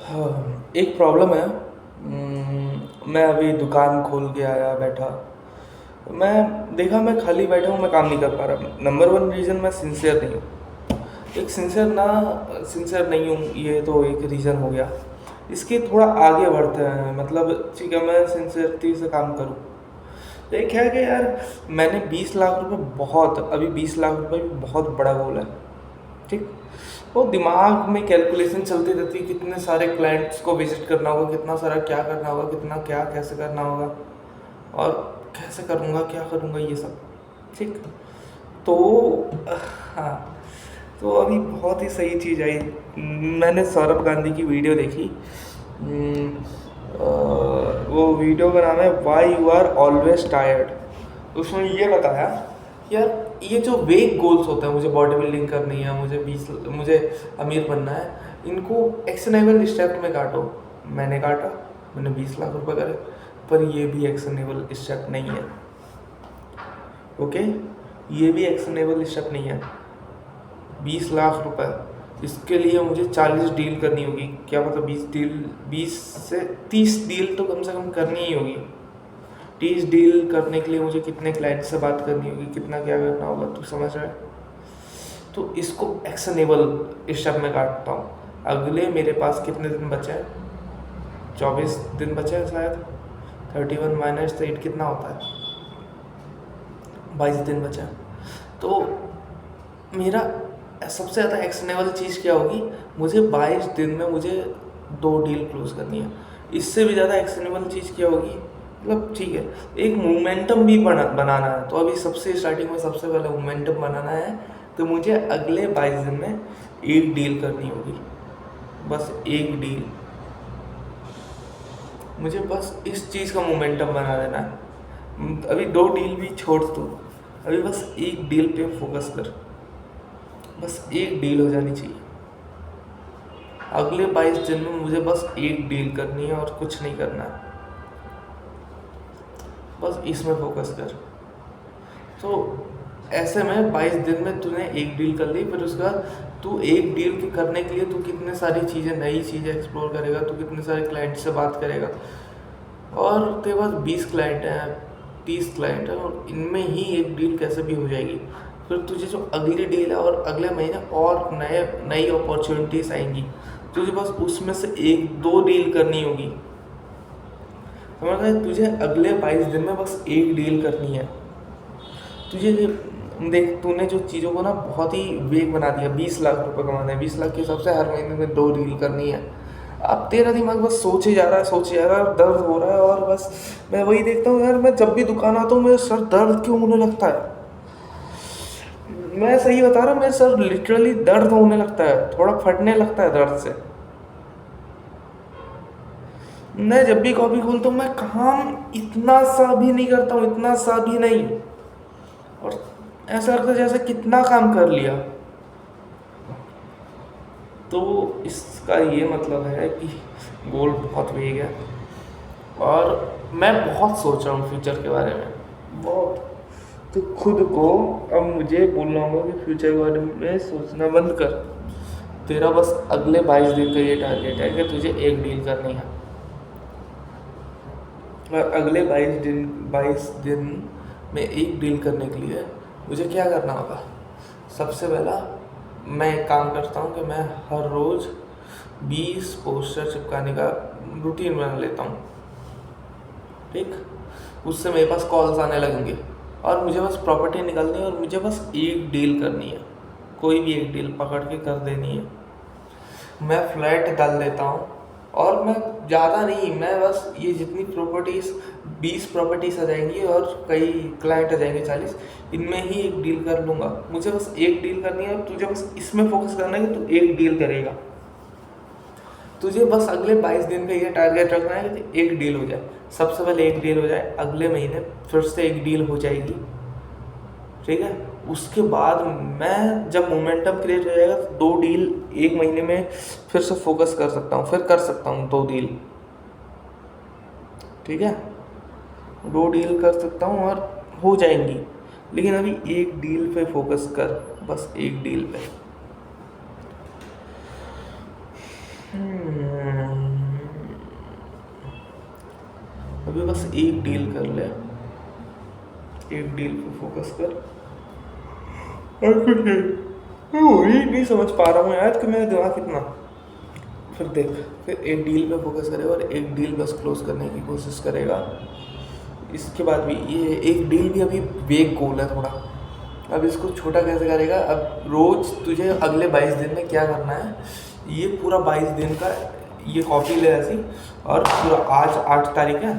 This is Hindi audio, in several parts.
हाँ, एक प्रॉब्लम है। मैं अभी दुकान खोल के आया बैठा। मैं देखा मैं खाली बैठा हूँ, मैं काम नहीं कर पा रहा। नंबर वन रीज़न मैं सिंसियर नहीं हूँ। एक सिंसियर नहीं हूँ, ये तो एक रीज़न हो गया। इसके थोड़ा आगे बढ़ते हैं, मतलब ठीक है मैं सिंसियरिटी से काम करूँ। एक है कि यार मैंने 20 लाख रुपए, बहुत अभी 20 लाख रुपए भी बहुत बड़ा गोल है। ठीक। वो दिमाग में कैलकुलेशन चलती रहती है, कितने सारे क्लाइंट्स को विजिट करना होगा, कितना सारा क्या करना होगा, कितना क्या कैसे करना होगा, और कैसे करूँगा क्या करूँगा ये सब। ठीक। तो हाँ, तो अभी बहुत ही सही चीज़ आई। मैंने सौरभ गांधी की वीडियो देखी। वो वीडियो का नाम है why you are always tired. उसमें ये बताया यार, ये जो वेग गोल्स होते हैं, मुझे बॉडी बिल्डिंग करनी है, मुझे अमीर बनना है, इनको एक्शनेबल स्टेप में काटो। मैंने काटा, मैंने 20 लाख रुपए करे, पर ये भी एक्शनेबल स्टेप नहीं है। ओके, ये भी एक्शनेबल स्टेप नहीं है। 20 लाख रुपए, इसके लिए मुझे 40 डील करनी होगी। क्या मतलब 20 डील, 20 से 30 डील तो कम से कम करनी ही होगी। 30 डील करने के लिए मुझे कितने क्लाइंट से बात करनी होगी, कितना क्या करना होगा, तू समझ रहा है। तो इसको एक्शनेबल स्टेप में काटता हूँ। अगले मेरे पास कितने दिन बचे हैं? 24 दिन बचे हैं शायद। 31 माइनस 8 कितना होता है? 22 दिन बचे हैं। तो मेरा सबसे ज़्यादा एक्शनेबल चीज़ क्या होगी? मुझे 22 दिन में मुझे 2 डील क्लोज करनी है। इससे भी ज़्यादा एक्शनेबल चीज़ क्या होगी? मतलब ठीक है, एक मोमेंटम भी बनाना है। तो अभी सबसे स्टार्टिंग में सबसे पहले मोमेंटम बनाना है, तो मुझे अगले 22 दिन में 1 डील करनी होगी। बस 1 डील, मुझे बस इस चीज़ का मोमेंटम बना देना है। अभी 2 डील भी छोड़ दो, अभी बस 1 डील पे फोकस कर। बस 1 डील हो जानी चाहिए। अगले 22 दिन में मुझे बस 1 डील करनी है और कुछ नहीं करना है। बस इसमें फोकस कर। तो ऐसे में 22 दिन में तूने 1 डील कर ली, फिर उसके बाद तू 1 डील के करने के लिए तू कितने सारी चीज़ें, नई चीज़ें एक्सप्लोर करेगा, तू कितने सारे क्लाइंट से बात करेगा। और तेरे पास 20 क्लाइंट हैं, 30 क्लाइंट हैं, और इनमें ही 1 डील कैसे भी हो जाएगी। फिर तुझे जो अगली डील है और अगले महीने और नई अपॉर्चुनिटीज़ आएंगी, तुझे बस उसमें से 1-2 डील करनी होगी। समझ रहे? तुझे अगले 22 दिन में बस 1 डील करनी है। तुझे देख, तूने जो चीज़ों को ना बहुत ही वेग बना दिया। 20 लाख रुपए कमाना है, 20 लाख के हिसाब से हर महीने में 2 डील करनी है। अब तेरा दिमाग बस सोचे जा रहा है, सोचे जा रहा है, दर्द हो रहा है। और बस मैं वही देखता हूँ यार, मैं जब भी दुकान आता हूँ मेरा सर दर्द क्यों होने लगता है। मैं सही बता रहा हूँ, मेरा सर लिटरली दर्द होने लगता है, थोड़ा फटने लगता है दर्द से। मैं जब भी कॉपी खोलता हूँ, मैं काम इतना सा भी नहीं करता हूँ, इतना सा भी नहीं। और ऐसा लगता है जैसे कितना काम कर लिया। तो इसका ये मतलब है कि गोल बहुत वेग है, और मैं बहुत सोच रहा हूँ फ्यूचर के बारे में, बहुत। तो खुद को अब मुझे बोलना होगा कि फ्यूचर के बारे में सोचना बंद कर। तेरा बस अगले 22 दिन का ये टारगेट है कि तुझे 1 डील करनी है। और अगले 22 दिन में 1 डील करने के लिए मुझे क्या करना होगा? सबसे पहला, मैं एक काम करता हूँ कि मैं हर रोज़ 20 पोस्टर चिपकाने का रूटीन बना लेता हूँ। ठीक। उससे मेरे पास कॉल्स आने लगेंगे, और मुझे बस प्रॉपर्टी निकालनी है, और मुझे बस 1 डील करनी है। कोई भी 1 डील पकड़ के कर देनी है। मैं फ्लैट डाल देता हूँ, और मैं ज़्यादा नहीं, मैं बस ये जितनी प्रॉपर्टीज़, 20 प्रॉपर्टीज़ आ जाएंगी और कई क्लाइंट आ जाएंगे 40, इनमें ही 1 डील कर लूँगा। मुझे बस 1 डील करनी है, और तुझे बस इसमें फोकस करना है कि तू 1 डील करेगा। तुझे बस अगले 22 दिन का ये टारगेट रखना है कि 1 डील हो जाए। सबसे पहले 1 डील हो जाए, अगले महीने फिर से 1 डील हो जाएगी। ठीक है। उसके बाद मैं जब मोमेंटम क्रिएट हो जाएगा, तो 2 डील 1 महीने में फिर से फोकस कर सकता हूँ, फिर कर सकता हूँ 2 डील। ठीक है, 2 डील कर सकता हूँ और हो जाएंगी। लेकिन अभी 1 डील पे फोकस कर, बस 1 डील पे। अभी बस एक डील कर ले, एक डील पे फोकस कर और कुछ नहीं। मैं वही नहीं समझ पा रहा हूँ यार कि मेरा दिमाग कितना, फिर देख, फिर एक डील पे फोकस करेगा और एक डील बस क्लोज करने की कोशिश करेगा। इसके बाद भी ये एक डील भी अभी वेग गोल है थोड़ा, अब इसको छोटा कैसे करेगा। अब रोज़ तुझे अगले 22 दिन में क्या करना है, ये पूरा 22 दिन का ये कॉपी ले ऐसी, और पूरा आज 8 तारीख है,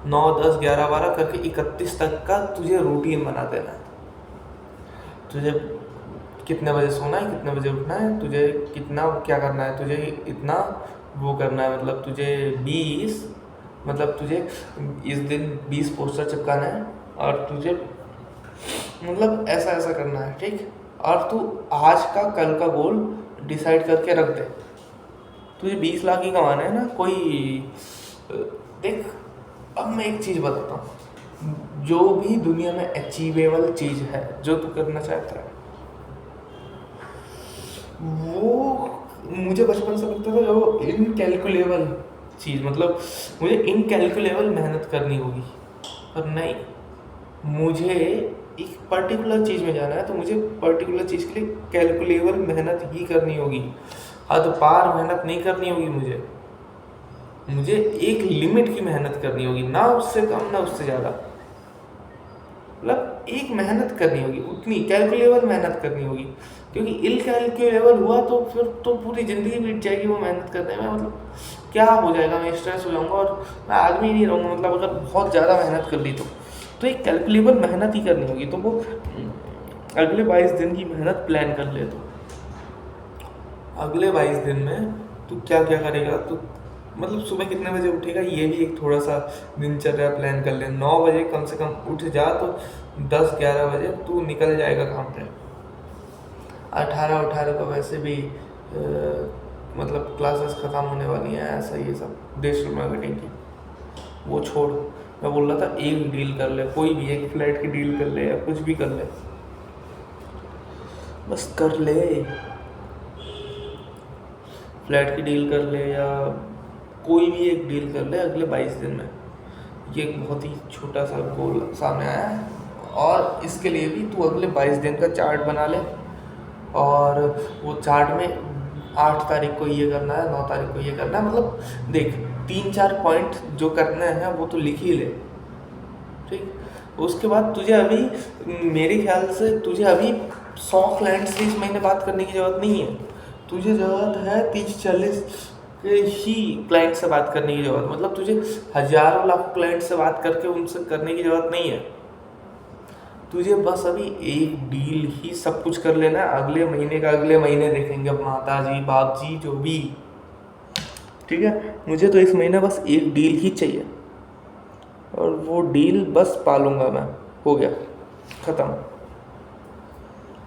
9, 10, 11, 12 करके 31 तक का तुझे रूटीन बना देना है। तुझे कितने बजे सोना है, कितने बजे उठना है, तुझे कितना क्या करना है, तुझे इतना वो करना है, मतलब तुझे इस दिन 20 पोस्टर चिपकाना है, और तुझे मतलब ऐसा ऐसा करना है, ठीक। और तू आज का कल का गोल डिसाइड करके रख दे। तुझे 20 लाख ही कमाना है ना, कोई देख, अब मैं एक चीज़ बताता हूँ, जो भी दुनिया में अचीवेबल चीज़ है, जो तू करना चाहता है, वो मुझे बचपन से लगता था जो इनकैलकुलेबल चीज़, मतलब मुझे इनकैलकुलेबल मेहनत करनी होगी, पर नहीं, मुझे एक पर्टिकुलर चीज़ में जाना है तो मुझे पर्टिकुलर चीज़ के लिए कैलकुलेबल मेहनत ही करनी होगी, हद पार मेहनत नहीं करनी होगी। मुझे एक लिमिट की मेहनत करनी होगी, ना उससे कम ना उससे ज़्यादा, मतलब एक मेहनत करनी होगी, उतनी कैलकुलेबल मेहनत करनी होगी, क्योंकि इनकैलकुलेबल हुआ तो फिर तो पूरी ज़िंदगी बीत जाएगी वो मेहनत करने में, मतलब क्या हो जाएगा, मैं स्ट्रेस हो जाऊँगा और मैं आदमी ही नहीं रहूँगा, मतलब अगर बहुत ज़्यादा मेहनत कर ली तो एक कैलकुलेबल मेहनत ही करनी होगी। तो वो अगले 22 दिन की मेहनत प्लान कर ले। तो अगले 22 दिन में तू क्या क्या करेगा, तो मतलब सुबह कितने बजे उठेगा, ये भी एक थोड़ा सा दिनचर्या प्लान कर ले। 9 बजे कम से कम उठ जा, तो 10-11 बजे तू निकल जाएगा काम पे। 18 को वैसे भी मतलब क्लासेस ख़त्म होने वाली हैं, ऐसा ये सब डिजिटल मार्केटिंग की, वो छोड़। मैं बोल रहा था एक डील कर ले, कोई भी एक फ्लैट की डील कर ले या कुछ भी कर ले, बस कर ले, फ्लैट की डील कर ले या कोई भी एक डील कर ले अगले 22 दिन में। ये एक बहुत ही छोटा सा गोल सामने आया है, और इसके लिए भी तू अगले 22 दिन का चार्ट बना ले, और वो चार्ट में 8 तारीख को ये करना है, 9 तारीख को ये करना है, मतलब देख 3-4 पॉइंट जो करने हैं वो तो लिख ही ले, ठीक। उसके बाद तुझे अभी मेरे ख्याल से तुझे अभी 100 क्लाइंट से इस महीने बात करने की ज़रूरत नहीं है, तुझे ज़रूरत है 30-40 ही क्लाइंट से बात करने की ज़रूरत, मतलब तुझे हज़ारों लाख क्लाइंट से बात करके उनसे करने की ज़रूरत नहीं है। तुझे बस अभी एक डील ही सब कुछ कर लेना है, अगले महीने का अगले महीने देखेंगे, माता जी बाप जी जो भी, ठीक है। मुझे तो इस महीने बस एक डील ही चाहिए, और वो डील बस पालूंगा मैं, हो गया ख़त्म,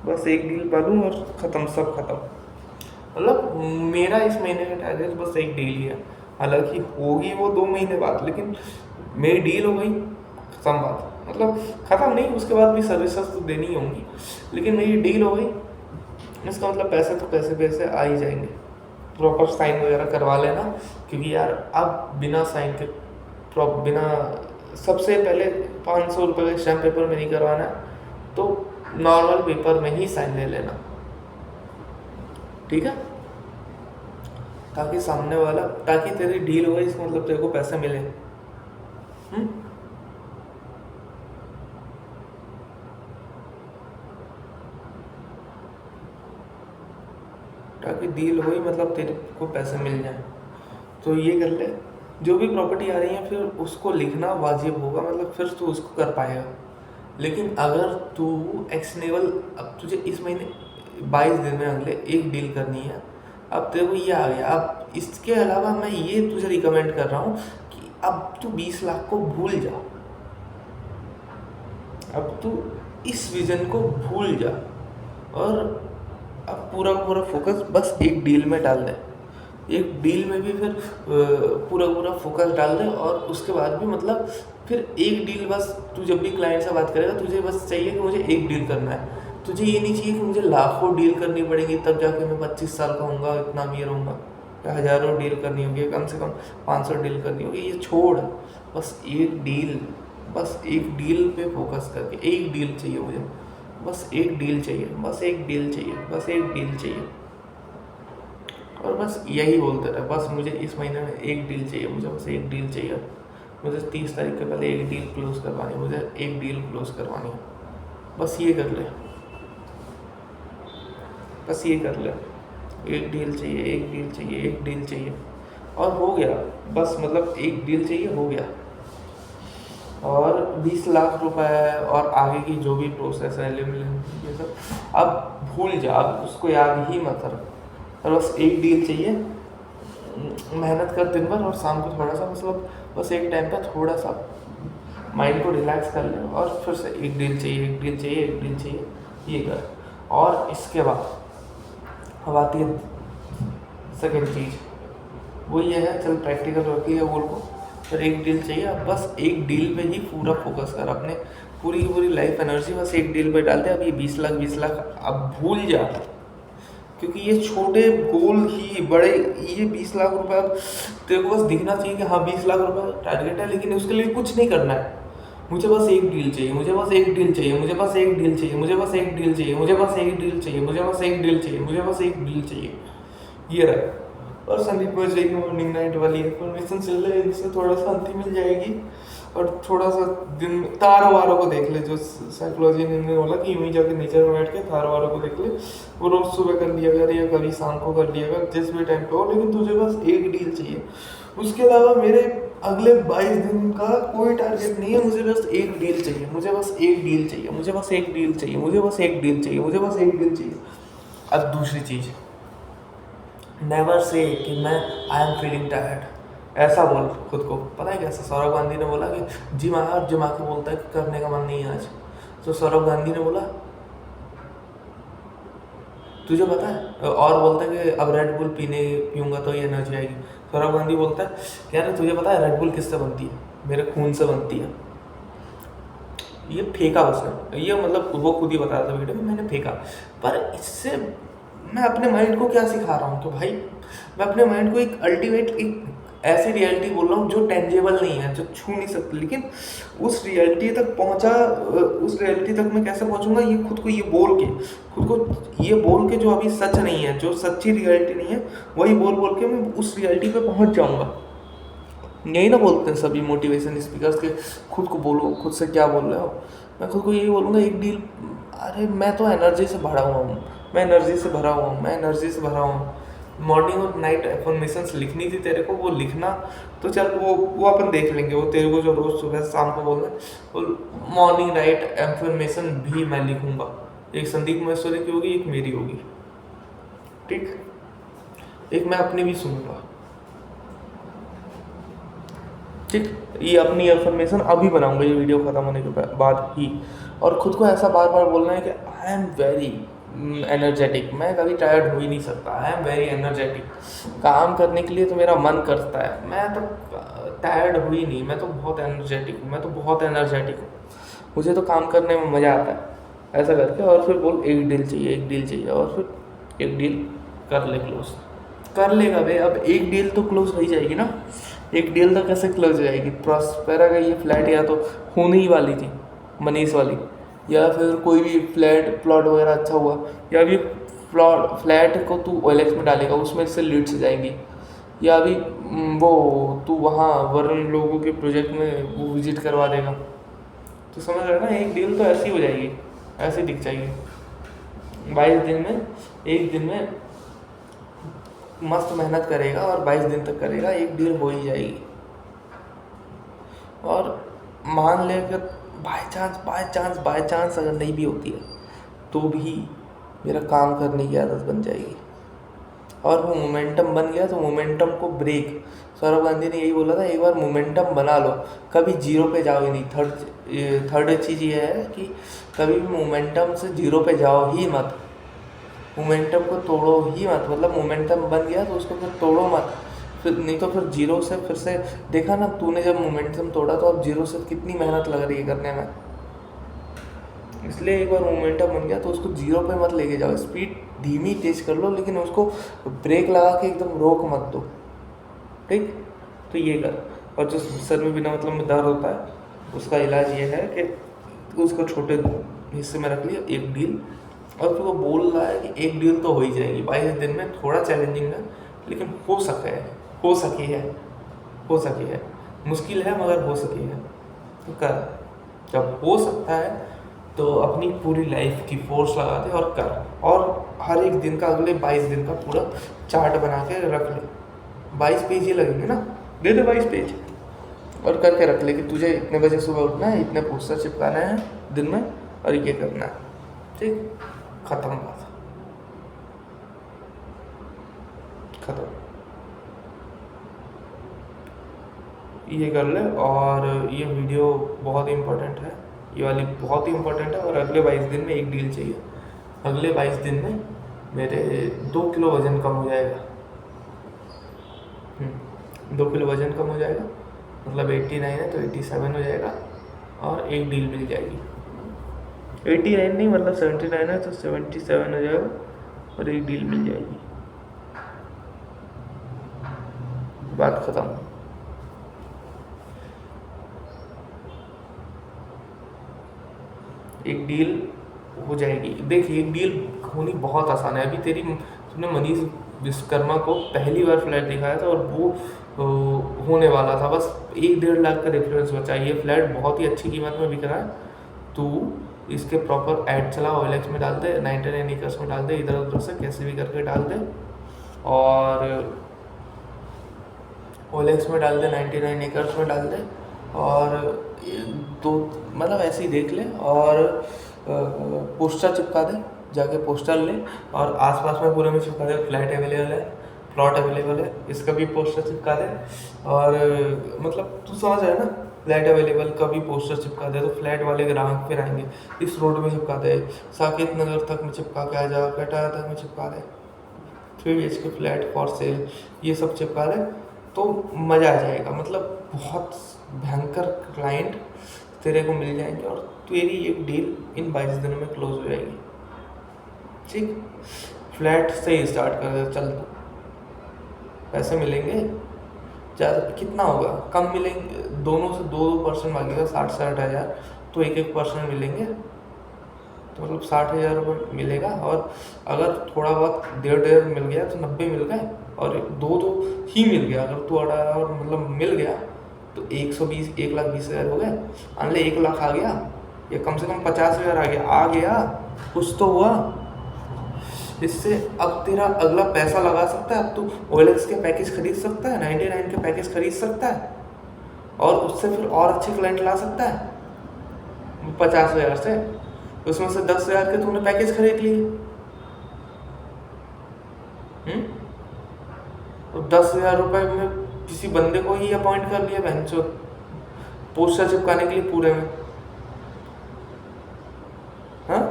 बस एक डील पालूँ और ख़त्म, सब ख़त्म। मतलब मेरा इस महीने का टारगेट बस एक डील ही है, हालांकि होगी वो 2 महीने बाद, लेकिन मेरी डील हो गई, ख़त्म बात, मतलब ख़त्म नहीं, उसके बाद भी सर्विसेज तो देनी ही होंगी, लेकिन मेरी डील हो गई, इसका मतलब पैसे तो पैसे आ ही जाएंगे। प्रॉपर साइन वगैरह करवा लेना, क्योंकि यार अब बिना साइन के बिना, सबसे पहले 500 रुपये का स्टैम्प पेपर में नहीं करवाना है, तो नॉर्मल पेपर में ही साइन ले लेना, ठीक है, ताकि सामने वाला, ताकि तेरी डील हो गई, इसका मतलब तेरे को पैसे मिले। ताकि डील हुई मतलब तेरे को पैसे मिल जाए। तो ये कर ले, जो भी प्रॉपर्टी आ रही है फिर उसको लिखना वाजिब होगा, मतलब फिर तू उसको कर पाएगा। लेकिन अगर तू एक्शनेबल, अब तुझे इस महीने 22 दिन में अगले एक डील करनी है, अब तेरे को ये आ गया, अब इसके अलावा मैं ये तुझे रिकमेंड कर रहा हूँ कि अब तू 20 लाख को भूल जा, अब तू इस विज़न को भूल जा, और अब पूरा फोकस बस एक डील में डाल दे, एक डील में भी फिर पूरा फोकस डाल दे, और उसके बाद भी मतलब फिर एक डील, बस तू जब भी क्लाइंट से बात करेगा तुझे बस चाहिए कि मुझे एक डील करना है, तुझे ये नहीं चाहिए कि मुझे लाखों डील करनी पड़ेगी तब जाके मैं 25 साल का होऊंगा, इतना अमीर होऊंगा, या हज़ारों डील करनी होगी, कम से कम 500 डील करनी होगी, ये छोड़, बस एक डील पे फोकस करके, एक डील चाहिए मुझे, बस एक डील चाहिए, बस एक डील चाहिए, बस एक डील चाहिए, और बस यही बोलते रहे, बस मुझे इस महीने में एक डील चाहिए, मुझे बस एक डील चाहिए, मुझे 30 तारीख के पहले एक डील क्लोज करवानी है, मुझे एक डील क्लोज करवानी है, बस ये कर ले, बस ये कर ले, एक डील चाहिए, एक डील चाहिए, एक डील चाहिए, और हो गया, बस मतलब एक डील चाहिए, हो गया। और 20 लाख रुपए और आगे की जो भी प्रोसेस है ये सब अब भूल जा, अब उसको याद ही मत रख, और बस एक डील चाहिए, मेहनत कर दिन भर, और शाम को थोड़ा सा मतलब बस एक टाइम पर थोड़ा सा माइंड को रिलैक्स कर ले, और फिर से एक डील चाहिए, एक डील चाहिए, एक डील चाहिए, ये कर। और इसके बाद अब आती है सेकेंड चीज़, वो ये है, चल प्रैक्टिकल रख लिया गोल को, फिर एक डील चाहिए, अब बस एक डील पे ही पूरा फोकस कर, अपने पूरी की पूरी लाइफ एनर्जी बस एक डील पे डालते। अब ये 20 लाख अब भूल जा, क्योंकि ये छोटे गोल ही बड़े, ये 20 लाख रुपए अब तेरे को बस दिखना चाहिए कि हाँ 20 लाख रुपए टारगेट है, लेकिन उसके लिए कुछ नहीं करना है, मुझे बस एक डील चाहिए, मुझे बस एक डील चाहिए, मुझे बस एक डील चाहिए, मुझे बस एक डील चाहिए, मुझे बस एक डील चाहिए, मुझे बस एक डील चाहिए, मुझे बस एक डील चाहिए, ये रहा। और संदीप में जाएगी मॉर्निंग नाइट वाली इन्फॉर्मेशन चल रही है, जिससे थोड़ा शांति मिल जाएगी, और थोड़ा सा दिन तारों वारों को देख ले, जो साइकोलॉजी ने बोला कि यूं ही जाके नेचर में बैठ के तारों वारों को देख ले, वो रोज सुबह कर लिया कर, या कभी शाम को कर लिया कर, जिस भी टाइम पे हो, लेकिन तुझे बस एक डील चाहिए। उसके अलावा मेरे अगले 22 दिन का कोई टारगेट नहीं है, मुझे बस एक डील चाहिए, मुझे बस एक डील चाहिए, मुझे बस एक डील चाहिए, मुझे बस एक डील चाहिए, मुझे बस एक डील चाहिए। अब दूसरी चीज़, नेवर से कि मैं आई एम फीलिंग टायर्ड, ऐसा बोल खुद को। पता है कैसे, सौरभ गांधी ने बोला कि जिम आया और जिम आके बोलता है कि करने का मन नहीं है आज, तो सौरभ गांधी ने बोला तुझे पता है, और बोलता है कि अब रेड बुल पीऊंगा तो ये एनर्जी आएगी। सौरभ गांधी बोलता है कि यार तुझे पता है रेड बुल किससे बनती है, मेरे खून से बनती है। ये फेंका उसने, ये मतलब वो खुद ही बता रहा था वीडियो में, मैंने फेंका। पर इससे मैं अपने माइंड को क्या सिखा रहा हूँ, तो भाई मैं अपने माइंड को एक अल्टीमेट, एक ऐसी रियलिटी बोल रहा हूँ जो टेंजेबल नहीं है, जो छू नहीं सकती, लेकिन उस रियलिटी तक पहुँचा, उस रियलिटी तक मैं कैसे पहुँचूंगा, ये खुद को ये बोल के, खुद को ये बोल के, जो अभी सच नहीं है, जो सच्ची रियलिटी नहीं है, वही बोल बोल के मैं उस रियलिटी पे पहुँच जाऊँगा। यही ना बोलते हैं सभी मोटिवेशन स्पीकर्स के, खुद को बोलो, खुद से क्या बोल रहे हो। मैं खुद को यही बोलूँगा, एक डील, अरे मैं तो एनर्जी से भरा हुआ हूँ, मैं एनर्जी से भरा हुआ हूँ, मैं एनर्जी से भरा हूँ। मॉर्निंग और नाइट एफर्मेशंस लिखनी थी तेरे को, वो लिखना तो चल, वो अपन देख लेंगे, वो तेरे को जो रोज़ सुबह शाम को बोलना है, वो मॉर्निंग नाइट एफर्मेशन भी मैं लिखूँगा। एक संदीप महेश्वरी की होगी, एक मेरी होगी, ठीक, एक मैं अपनी भी सुनूंगा, ठीक। ये अपनी एफर्मेशन अभी बनाऊंगा, ये वीडियो ख़त्म होने के बाद ही, और ख़ुद को ऐसा बार बार बोलना है कि आई एम वेरी एनर्जेटिक, मैं कभी टायर्ड हो ही नहीं सकता, आई एम वेरी एनर्जेटिक, काम करने के लिए तो मेरा मन करता है, मैं तो टायर्ड हो ही नहीं, मैं तो बहुत एनर्जेटिक हूँ, मैं तो बहुत एनर्जेटिक हूँ, मुझे तो काम करने में मज़ा आता है, ऐसा करके। और फिर बोल एक डील चाहिए, एक डील चाहिए, और फिर एक डील कर ले क्लोज, कर लेगा भाई। अब एक डील तो क्लोज हो ही जाएगी ना, एक डील तो कैसे क्लोज हो जाएगी, प्रॉस्पेरा का ये फ्लैट या तो होने ही वाली थी, मनीष वाली, या फिर कोई भी प्लॉट वगैरह अच्छा हुआ, या अभी फ्लैट को तू OLX में डालेगा, उसमें से लीड्स जाएंगी, या अभी वो तू वहाँ वरुण लोगों के प्रोजेक्ट में वो विजिट करवा देगा, तो समझ रहे ना, एक डील तो ऐसी हो जाएगी, ऐसी दिख जाएगी। 22 दिन में, एक दिन में मस्त मेहनत करेगा और 22 दिन तक करेगा, एक डील हो ही जाएगी। और मान ले अगर बाय चांस अगर नहीं भी होती है, तो भी मेरा काम करने की आदत बन जाएगी, और वो मोमेंटम बन गया तो मोमेंटम को ब्रेक, सौरभ गांधी ने यही बोला था, एक बार मोमेंटम बना लो, कभी जीरो पे जाओ ही नहीं। थर्ड चीज़ ये है कि कभी भी मोमेंटम से जीरो पे जाओ ही मत, मोमेंटम को तोड़ो ही मत, मतलब मोमेंटम बन गया तो उसको फिर तोड़ो मत, फिर नहीं तो फिर जीरो से फिर से, देखा ना तूने जब मोमेंटम तोड़ा तो अब जीरो से कितनी मेहनत लग रही है करने में। इसलिए एक बार मोमेंटम बन गया तो उसको जीरो पे मत लेके जाओ, स्पीड धीमी तेज कर लो, लेकिन उसको ब्रेक लगा के एकदम रोक मत दो, ठीक। तो ये कर। और जो सर में बिना मतलब में दर्द होता है, उसका इलाज ये है कि उसको छोटे हिस्से में रख लिया, एक डील। और फिर वो बोल रहा है कि एक डील तो हो ही जाएगी 22 दिन में, थोड़ा चैलेंजिंग है लेकिन हो सके है, हो सकी है, मुश्किल है मगर हो सकी है। तो कर, जब हो सकता है तो अपनी पूरी लाइफ की फोर्स लगा दे और कर। और हर एक दिन का, अगले 22 दिन का पूरा चार्ट बना के रख ले। 22 पेज ही लगेंगे ना, दे दे 22 पेज और करके रख ले कि तुझे इतने बजे सुबह उठना है, इतने पोस्टर चिपकाना है दिन में और ये करना है, ठीक। खत्म बात, खत्म। ये कर ले। और ये वीडियो बहुत इम्पोर्टेंट है, ये वाली बहुत ही इम्पोर्टेंट है। और अगले 22 दिन में एक डील चाहिए। अगले 22 दिन में मेरे 2 किलो वज़न कम हो जाएगा। 2 किलो वज़न कम हो जाएगा, मतलब 89 है तो 87 हो जाएगा और एक डील मिल जाएगी। 89 नहीं, मतलब 79 है तो 77 हो जाएगा और एक डील मिल जाएगी। बात खत्म। एक डील हो जाएगी। देख, एक डील होनी बहुत आसान है। अभी तुमने मनीष विश्वकर्मा को पहली बार फ्लैट दिखाया था और वो होने वाला था, बस 1-1.5 लाख का डिफरेंस बचा। ये फ्लैट बहुत ही अच्छी कीमत में बिक रहा है। तू इसके प्रॉपर ऐड चला, OLX में डाल दे, 99 एकर्स में डाल दे, इधर उधर से कैसे भी करके डाल दे। और OLX में डाल दे, 99 एकर्स में डाल दे और तो मतलब ऐसे ही देख ले। और पोस्टर चिपका दे, जाके पोस्टर ले और आसपास में पूरे में चिपका दे, फ्लैट अवेलेबल है, प्लॉट अवेलेबल है, इसका भी पोस्टर चिपका दे। और मतलब तू समझ रहा है ना, फ्लैट अवेलेबल का भी पोस्टर चिपका दे तो फ्लैट वाले ग्राहक फिर आएंगे। इस रोड में चिपका दे, साकेत नगर तक में चिपका के आ जा, कटाया तक में चिपका दे, 3 BHK फ्लैट फॉर सेल, ये सब चिपका दे तो मज़ा आ जाएगा। मतलब बहुत भयंकर क्लाइंट तेरे को मिल जाएंगे और तेरी एक डील इन 22 दिनों में क्लोज हो जाएगी, ठीक। फ्लैट से ही स्टार्ट कर दे, चल। पैसे मिलेंगे ज़्यादा, कितना होगा, कम मिलेंगे, दोनों से 2% मांगेगा, 60-60 हज़ार, तो 1-1% मिलेंगे तो मतलब 60,000 रुपये मिलेगा। और अगर थोड़ा बहुत 1.5 मिल गया तो 90 मिल गए और 2 तो ही मिल गया। अगर तो 18 मतलब मिल गया तो 1,20,000 हो गए। अगले 1 लाख आ गया या कम से कम 50,000 आ गया, कुछ तो हुआ इससे। अब तेरा अगला पैसा लगा सकता है। अब तू OLX के पैकेज खरीद सकता है, 99 के पैकेज खरीद सकता है और उससे फिर और अच्छे क्लाइंट ला सकता है 50,000 से। उसमें से 10,000 के तूने पैकेज खरीद लिए, तो 10,000 रुपये में किसी बंदे को ही अपॉइंट कर लिया बहनचोद पोस्टर चिपकाने के लिए पूरे में, हाँ।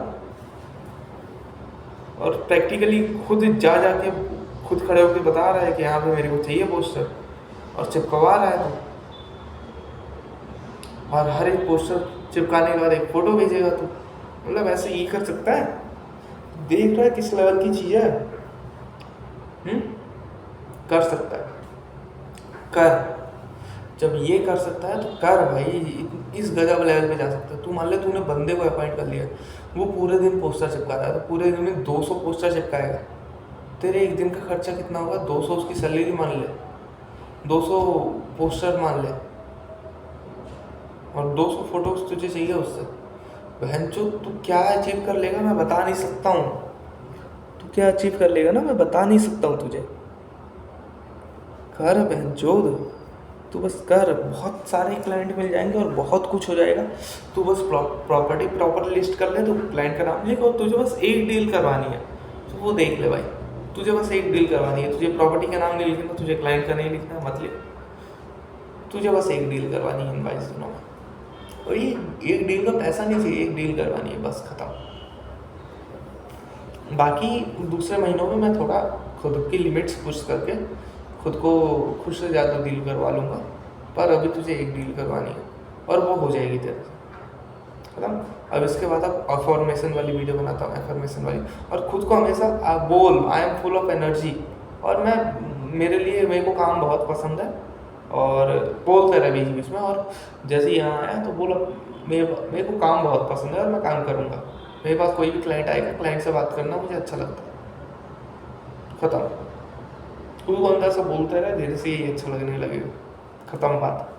और प्रैक्टिकली खुद जाके खुद खड़े होकर बता रहा है कि यहाँ पे मेरे को चाहिए पोस्टर और चिपकवा रहा है। तो और हर एक पोस्टर चिपकाने के बाद एक फ़ोटो भेजेगा तो मतलब ऐसे ही कर सकता है। देख रहा है किस लेवल की चीज़ है, कर सकता है, कर। जब ये कर सकता है तो कर भाई, इस गजब लेवल पे जा सकता है। तू मान ले तूने बंदे को अपॉइंट कर लिया, वो पूरे दिन पोस्टर चिपका रहा है तो पूरे दिन में 200 पोस्टर चिपकाएगा। तेरे एक दिन का खर्चा कितना होगा, 200 उसकी सैलरी मान ले, 200 पोस्टर मान ले और 200 फोटोज तुझे चाहिए उससे। बहनचोद तू क्या अचीव कर लेगा मैं बता नहीं सकता हूँ, तू क्या अचीव कर लेगा ना मैं बता नहीं सकता हूँ तुझे। कर बहनचोद, तू बस कर, बहुत सारे क्लाइंट मिल जाएंगे और बहुत कुछ हो जाएगा। तू बस प्रॉपर्टी प्रॉपर लिस्ट कर ले, तो क्लाइंट का नाम लिख और तुझे बस एक डील करवानी है तो वो देख ले भाई, तुझे बस एक डील करवानी है। तुझे प्रॉपर्टी का नाम नहीं लिखना, तुझे क्लाइंट का नहीं लिखना, मत लिख, तुझे बस एक डील करवानी है इन 22 दिनों में। और ये एक डील का पैसा नहीं चाहिए, एक डील करवानी है बस, खत्म। बाकी दूसरे महीनों में मैं थोड़ा खुद की लिमिट्स पुश करके खुद को खुद से ज़्यादा डील करवा लूँगा, पर अभी तुझे एक डील करवानी है और वो हो जाएगी तेरे से। खत्म। अब इसके बाद अब अफर्मेशन वाली वीडियो बनाता हूँ, एफर्मेशन वाली, और खुद को हमेशा बोल I am full of energy. और मेरे को काम बहुत पसंद है, और बोलते रहे बीच बीच में। और जैसे ही यहाँ आया तो बोला मेरे को काम बहुत पसंद है और मैं काम करूँगा। मेरे पास कोई भी क्लाइंट आएगा, क्लाइंट से बात करना मुझे अच्छा लगता है। खत्म। तू अंदर से बोलते रहे, धीरे से ही अच्छा लगने लगेगा। खत्म बात।